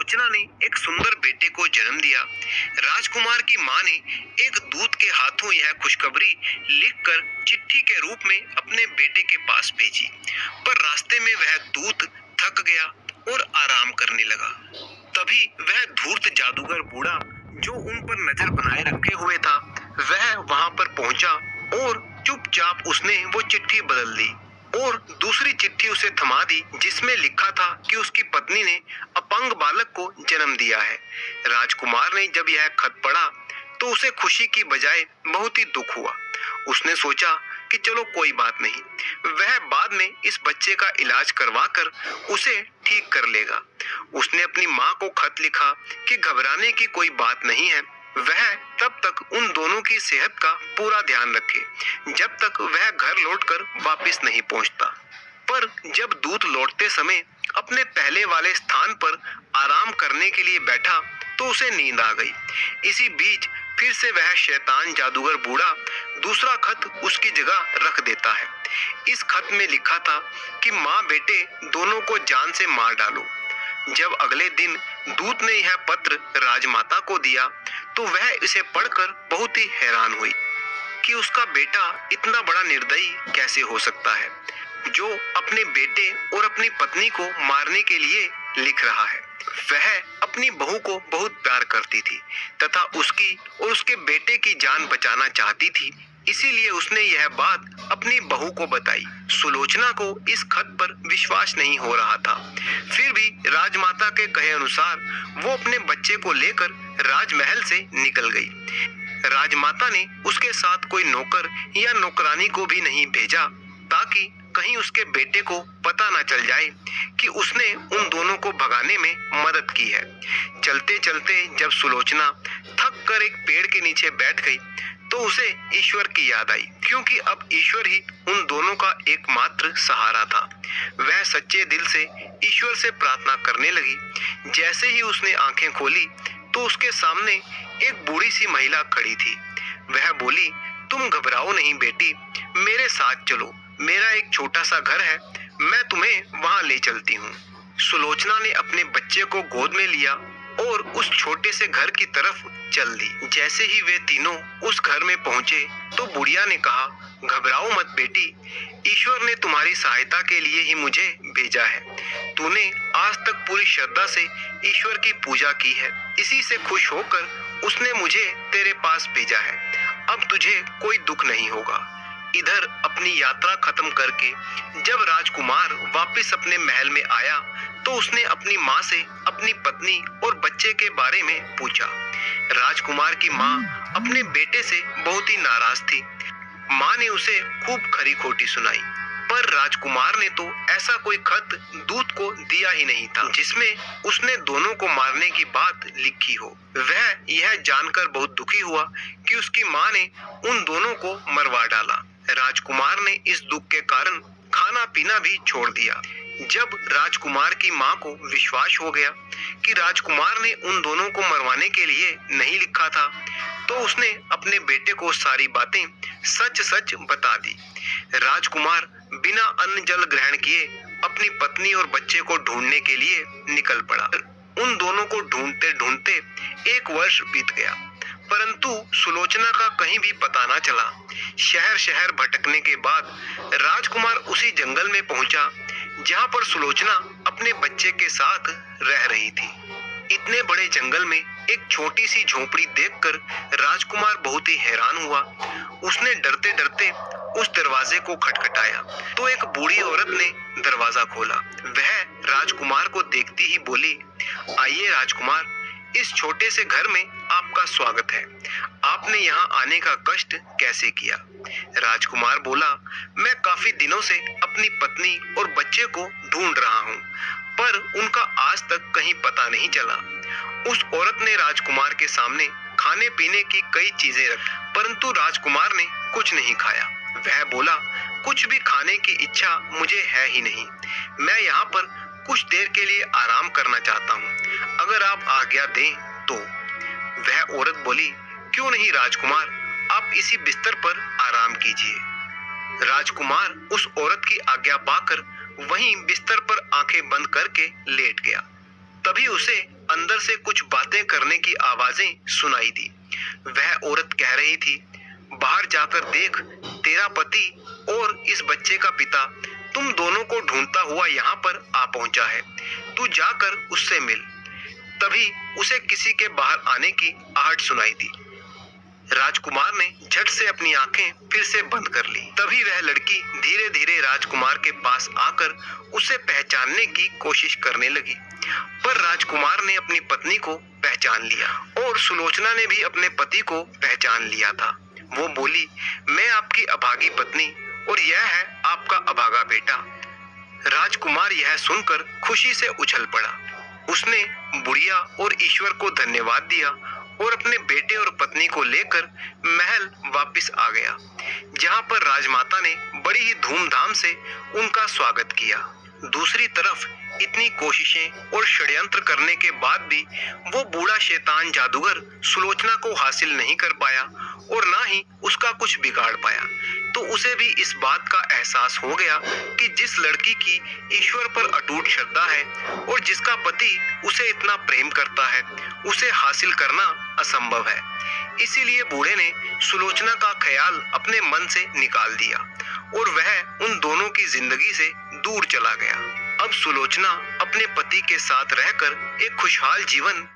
सुलोचना ने एक सुंदर बेटे को जन्म दिया। राजकुमार की मां ने एक दूत के हाथों यह खुशखबरी लिखकर चिट्ठी के रूप में अपने बेटे के पास भेजी, पर रास्ते में वह दूत थक गया और आराम करने लगा। तभी वह धूर्त जादूगर बूढ़ा जो उन पर नजर बनाए रखे हुए था, वह वहां पर पहुंचा और चुपचाप उसने वो चिट्ठी बदल दी और दूसरी चिट्ठी उसे थमा दी, जिसमें लिखा था कि उसकी पत्नी ने अपंग बालक को जन्म दिया है। राजकुमार ने जब यह खत पढ़ा तो उसे खुशी की बजाय बहुत ही दुख हुआ। उसने सोचा कि चलो कोई बात नहीं, वह बाद में इस बच्चे का इलाज करवाकर उसे ठीक कर लेगा। उसने अपनी मां को खत लिखा कि घबराने की कोई बात नहीं है, वह तब तक उन दोनों की सेहत का पूरा ध्यान रखे जब तक वह घर लौटकर वापस नहीं पहुंचता। पर जब दूत लौटते समय अपने पहले वाले स्थान पर आराम करने के लिए बैठा तो उसे नींद आ गई। इसी बीच फिर से वह शैतान जादूगर बूढ़ा दूसरा खत उसकी जगह रख देता है। इस खत में लिखा था कि माँ बेटे दोनों को जान से मार डालो। जब अगले दिन दूत ने यह पत्र राजमाता को दिया तो वह इसे पढ़कर बहुत ही हैरान हुई कि उसका बेटा इतना बड़ा निर्दयी कैसे हो सकता है, जो अपने बेटे और अपनी पत्नी को मारने के लिए लिख रहा है। वह अपनी बहू को बहुत प्यार करती थी तथा उसकी और उसके बेटे की जान बचाना चाहती थी, इसीलिए उसने यह बात अपनी बहू को बताई। सुलोचना को इस खत पर विश्वास नहीं हो रहा था, फिर भी राजमाता के कहे अनुसार वो अपने बच्चे को लेकर राजमहल से निकल गई। राजमाता ने उसके साथ कोई नौकर या नौकरानी को भी नहीं भेजा ताकि कहीं उसके बेटे को पता न चल जाए कि उसने उन दोनों को भगाने में मदद की है। चलते चलते जब सुलोचना थक कर एक पेड़ के नीचे बैठ गई तो उसे ईश्वर की याद आई, क्योंकि अब ईश्वर ही उन दोनों का एकमात्र सहारा था। वह सच्चे दिल से ईश्वर से प्रार्थना करने लगी। जैसे ही उसने आंखें खोली तो उसके सामने एक बूढ़ी सी महिला खड़ी थी। वह बोली, तुम घबराओ नहीं बेटी, मेरे साथ चलो, मेरा एक छोटा सा घर है, मैं तुम्हें वहां ले चलती हूँ। सुलोचना ने अपने बच्चे को गोद में लिया और उस छोटे से घर की तरफ चल दी। जैसे ही वे तीनों उस घर में पहुंचे तो बुढ़िया ने कहा, घबराओ मत बेटी, ईश्वर ने तुम्हारी सहायता के लिए ही मुझे भेजा है। तूने आज तक पूरी श्रद्धा से ईश्वर की पूजा की है, इसी से खुश होकर उसने मुझे तेरे पास भेजा है। अब तुझे कोई दुख नहीं होगा। इधर अपनी यात्रा खत्म करके जब राजकुमार वापस अपने महल में आया तो उसने अपनी माँ से अपनी पत्नी और बच्चे के बारे में पूछा। राजकुमार की माँ अपने बेटे से बहुत ही नाराज थी। माँ ने उसे खूब खरी खोटी सुनाई, पर राजकुमार ने तो ऐसा कोई खत दूत को दिया ही नहीं था जिसमें उसने दोनों को मारने की बात लिखी हो। वह यह जानकर बहुत दुखी हुआ कि उसकी माँ ने उन दोनों को मरवा डाला। राजकुमार ने इस दुख के कारण खाना पीना भी छोड़ दिया। जब राजकुमार की माँ को विश्वास हो गया कि राजकुमार ने उन दोनों को मरवाने के लिए नहीं लिखा था, तो उसने अपने बेटे को सारी बातें सच सच बता दी। राजकुमार बिना अन्न जल ग्रहण किए अपनी पत्नी और बच्चे को ढूंढने के लिए निकल पड़ा। उन दोनों को ढूंढते ढूंढते 1 वर्ष बीत गया, परंतु सुलोचना का कहीं भी पता न चला। शहर शहर भटकने के बाद राजकुमार उसी जंगल में पहुंचा जहां पर सुलोचना अपने बच्चे के साथ रह रही थी। इतने बड़े जंगल में एक छोटी सी झोपड़ी देखकर राजकुमार बहुत ही हैरान हुआ। उसने डरते डरते उस दरवाजे को खटखटाया तो एक बूढ़ी औरत ने दरवाजा खोला। वह राजकुमार को देखती ही बोली, आइए राजकुमार, इस छोटे से घर में आपका स्वागत है। आपने यहाँ आने का कष्ट कैसे किया? राजकुमार बोला, मैं काफी दिनों से अपनी पत्नी और बच्चे को ढूंढ रहा हूँ, पर उनका आज तक कहीं पता नहीं चला। उस औरत ने राजकुमार के सामने खाने पीने की कई चीजें रखी, परंतु राजकुमार ने कुछ नहीं खाया। वह बोला, कुछ भी खाने की इच्छा मुझे है ही नहीं, मैं यहाँ पर कुछ देर के लिए आराम करना चाहता हूँ, अगर आप आज्ञा दें तो। वह औरत बोली, क्यों नहीं राजकुमार, आप इसी बिस्तर पर आराम कीजिए। राजकुमार उस औरत की आज्ञा पाकर वहीं बिस्तर पर आंखें बंद करके लेट गया। तभी उसे अंदर से कुछ बातें करने की आवाजें सुनाई दी। वह औरत कह रही थी, बाहर जाकर देख, तेरा पति और इस बच्चे का पिता तुम दोनों को ढूंढता हुआ यहाँ पर आ पहुंचा है। तू जाकर उससे मिल। तभी उसे किसी के बाहर आने की आहट सुनाई दी। राजकुमार ने झट से अपनी आंखें फिर से बंद कर ली। तभी वह लड़की धीरे धीरे राजकुमार के पास आकर उसे पहचानने की कोशिश करने लगी, पर राजकुमार ने अपनी पत्नी को पहचान लिया और सुलोचना ने भी अपने पति को पहचान लिया था। वो बोली, मैं आपकी अभागी पत्नी और यह है आपका अभागा बेटा। राजकुमार यह सुनकर खुशी से उछल पड़ा। उसने बुढ़िया और ईश्वर को धन्यवाद दिया और अपने बेटे और पत्नी को लेकर महल वापस आ गया, जहां पर राजमाता ने बड़ी ही धूमधाम से उनका स्वागत किया। दूसरी तरफ इतनी कोशिशें और षड्यंत्र करने के बाद भी वो बूढ़ा शैतान जादूगर सुलोचना को हासिल नहीं कर पाया और ना ही उसका कुछ बिगाड़ पाया। तो उसे भी इस बात का एहसास हो गया कि जिस लड़की की ईश्वर पर अटूट श्रद्धा है और जिसका पति उसे इतना प्रेम करता है, उसे हासिल करना असंभव है। इसीलिए बूढ़े ने सुलोचना का ख्याल अपने मन से निकाल दिया और वह उन दोनों की जिंदगी से दूर चला गया। अब सुलोचना अपने पति के साथ रहकर एक खुशहाल जीवन